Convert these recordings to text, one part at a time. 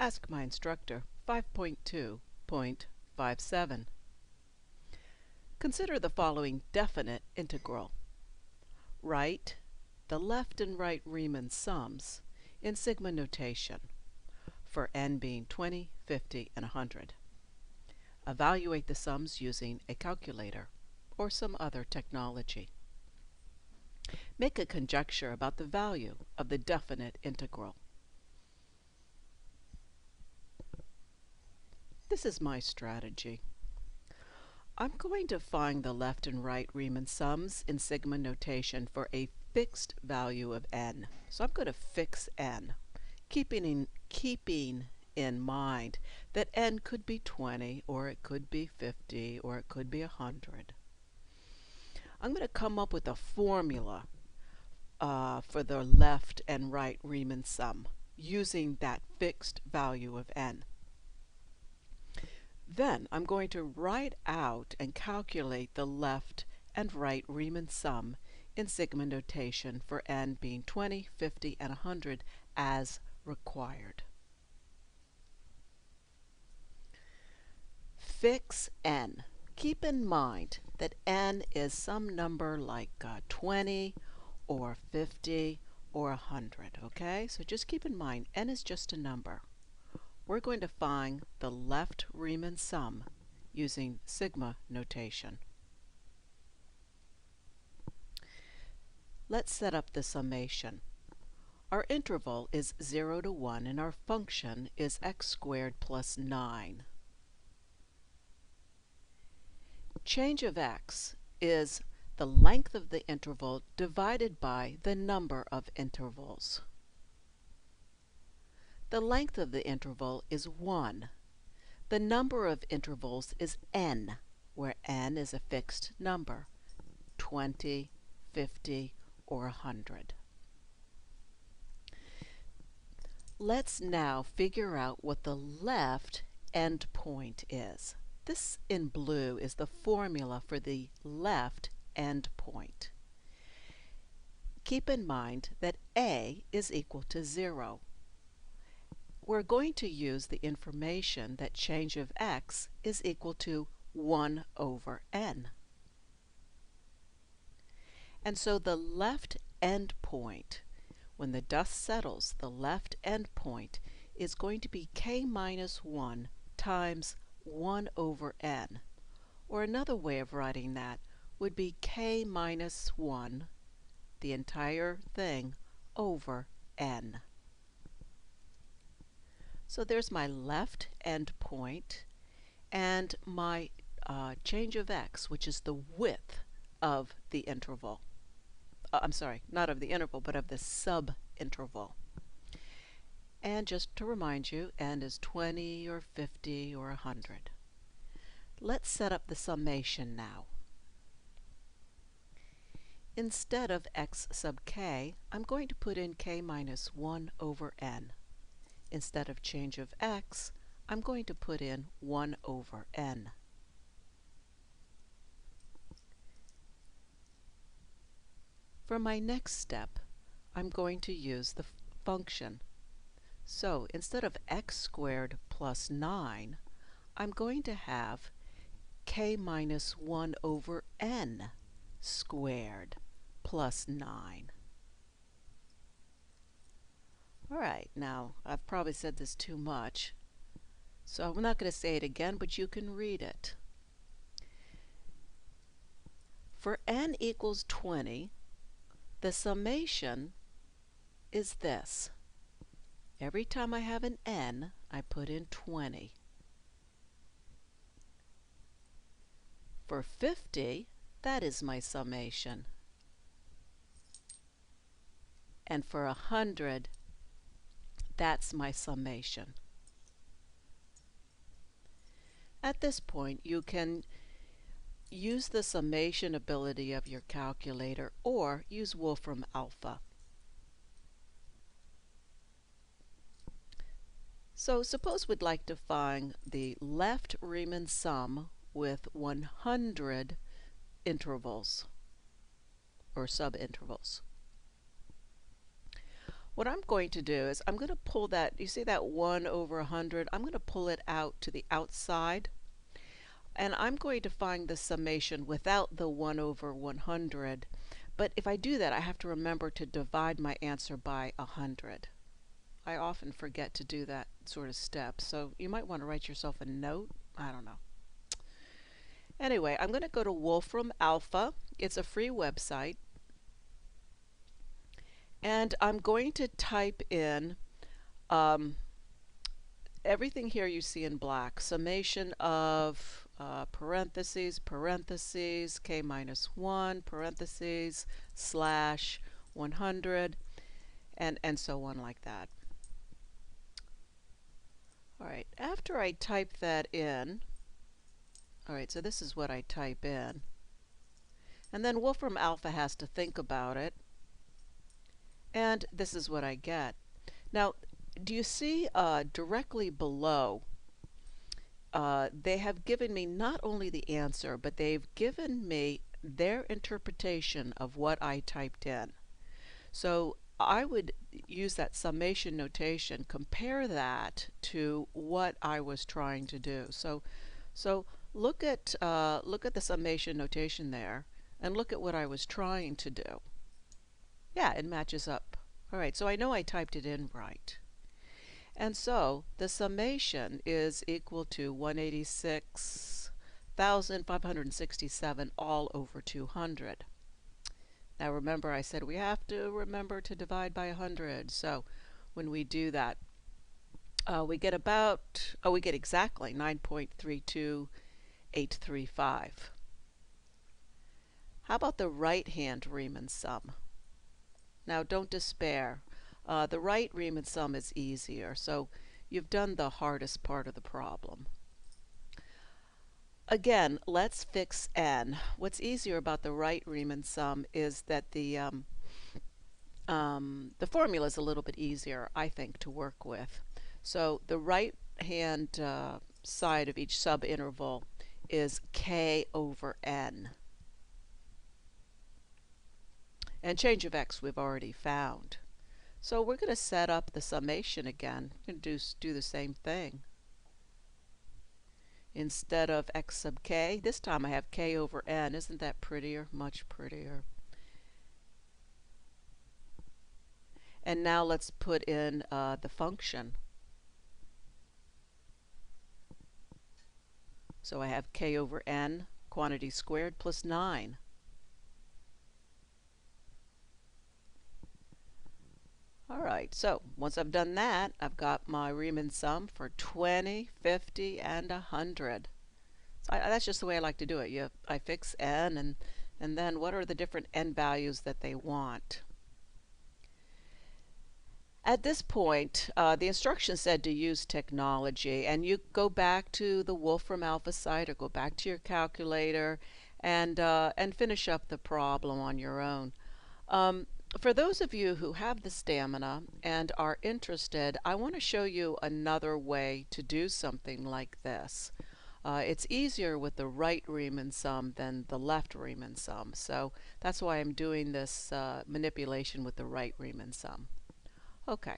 Ask My Instructor 5.2.57. Consider the following definite integral. Write the left and right Riemann sums in sigma notation for n being 20, 50, and 100. Evaluate the sums using a calculator or some other technology. Make a conjecture about the value of the definite integral. This is my strategy. I'm going to find the left and right Riemann sums in sigma notation for a fixed value of n. So I'm going to fix n, keeping in mind that n could be 20, or it could be 50, or it could be 100. I'm going to come up with a formula for the left and right Riemann sum using that fixed value of n. Then I'm going to write out and calculate the left and right Riemann sum in sigma notation for n being 20, 50, and 100 as required. Fix n. Keep in mind that n is some number like 20 or 50 or 100, okay? So just keep in mind n is just a number. We're going to find the left Riemann sum using sigma notation. Let's set up the summation. Our interval is 0 to 1 and our function is x squared plus 9. Change of x is the length of the interval divided by the number of intervals. The length of the interval is 1. The number of intervals is n, where n is a fixed number, 20, 50, or 100. Let's now figure out what the left endpoint is. This in blue is the formula for the left endpoint. Keep in mind that a is equal to 0. We're going to use the information that change of x is equal to 1 over n. And so the left endpoint, when the dust settles, the left endpoint is going to be k minus 1 times 1 over n. Or another way of writing that would be k minus 1, the entire thing, over n. So there's my left endpoint and my change of x, which is the width of the interval. I'm sorry, not of the interval, but of the subinterval. And just to remind you, n is 20 or 50 or 100. Let's set up the summation now. Instead of x sub k, I'm going to put in k minus 1 over n. Instead of change of x, I'm going to put in 1 over n. For my next step, I'm going to use the function. So instead of x squared plus 9, I'm going to have k minus 1 over n squared plus 9. Alright, now I've probably said this too much, so I'm not going to say it again, but you can read it. For n equals 20, the summation is this. Every time I have an n, I put in 20. For 50, that is my summation. And for 100, that's my summation. At this point, you can use the summation ability of your calculator or use Wolfram Alpha. So suppose we'd like to find the left Riemann sum with 100 intervals or subintervals. What I'm going to do is I'm going to pull that, you see that 1 over 100? I'm going to pull it out to the outside, and I'm going to find the summation without the 1 over 100. But if I do that, I have to remember to divide my answer by 100. I often forget to do that sort of step, so you might want to write yourself a note. I don't know. Anyway, I'm going to go to Wolfram Alpha. It's a free website. And I'm going to type in everything here you see in black. Summation of parentheses, parentheses, k minus 1, parentheses, slash 100, and so on like that. Alright, after I type that in, alright, so this is what I type in. And then Wolfram Alpha has to think about it. And this is what I get. Now, do you see directly below, they have given me not only the answer, but they've given me their interpretation of what I typed in. So I would use that summation notation, compare that to what I was trying to do. So look at the summation notation there, and look at what I was trying to do. Yeah, it matches up. All right, so I know I typed it in right. And so the summation is equal to 186,567 all over 200. Now remember, I said we have to remember to divide by 100. So when we do that, we get exactly 9.32835. How about the right-hand Riemann sum? Now don't despair. The right Riemann sum is easier, so you've done the hardest part of the problem. Again, let's fix n. What's easier about the right Riemann sum is that the formula is a little bit easier, I think, to work with. So the right-hand side of each subinterval is k over n. And change of x we've already found. So we're going to set up the summation again. We're going to do the same thing. Instead of x sub k, this time I have k over n. Isn't that prettier? Much prettier. And now let's put in the function. So I have k over n, quantity squared, plus 9. Alright, so once I've done that, I've got my Riemann sum for 20, 50, and 100. So that's just the way I like to do it. I fix n, and then what are the different n values that they want. At this point, the instructions said to use technology, and you go back to the Wolfram Alpha site or go back to your calculator and finish up the problem on your own. For those of you who have the stamina and are interested, I want to show you another way to do something like this. It's easier with the right Riemann sum than the left Riemann sum, so that's why I'm doing this manipulation with the right Riemann sum. Okay,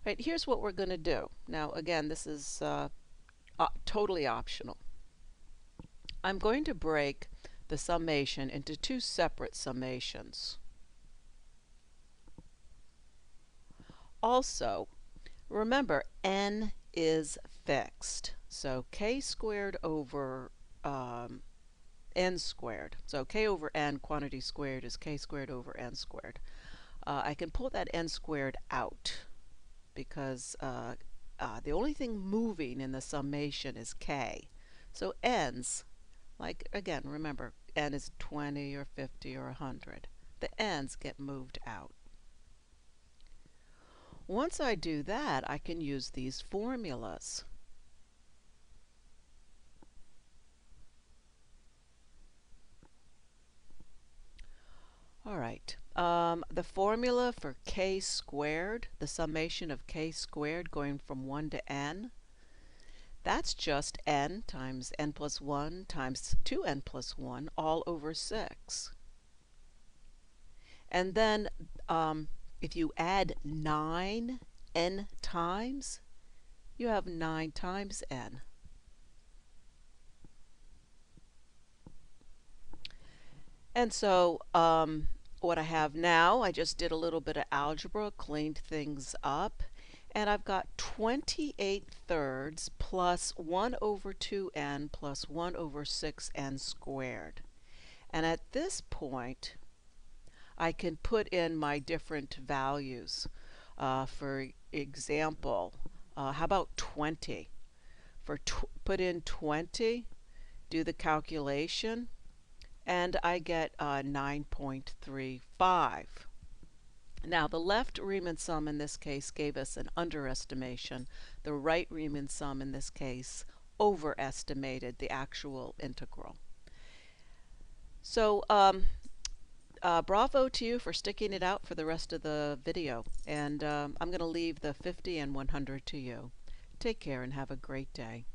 right, here's what we're going to do. Now again, this is totally optional. I'm going to break the summation into two separate summations. Also, remember, n is fixed. So k squared over n squared. So k over n, quantity squared, is k squared over n squared. I can pull that n squared out because the only thing moving in the summation is k. So n's, like again, remember, n is 20 or 50 or 100. The n's get moved out. Once I do that, I can use these formulas. All right, the formula for k squared, the summation of k squared going from 1 to n, that's just n times n plus 1 times 2n plus 1 all over 6. And then if you add 9 n times, you have 9 times n. And so what I have now, I just did a little bit of algebra, cleaned things up, and I've got 28 thirds plus 1 over 2n plus 1 over 6n squared. And at this point, I can put in my different values. For example, how about 20? Put in 20, do the calculation, and I get 9.35. Now the left Riemann sum in this case gave us an underestimation. The right Riemann sum in this case overestimated the actual integral. So bravo to you for sticking it out for the rest of the video. And I'm going to leave the 50 and 100 to you. Take care and have a great day.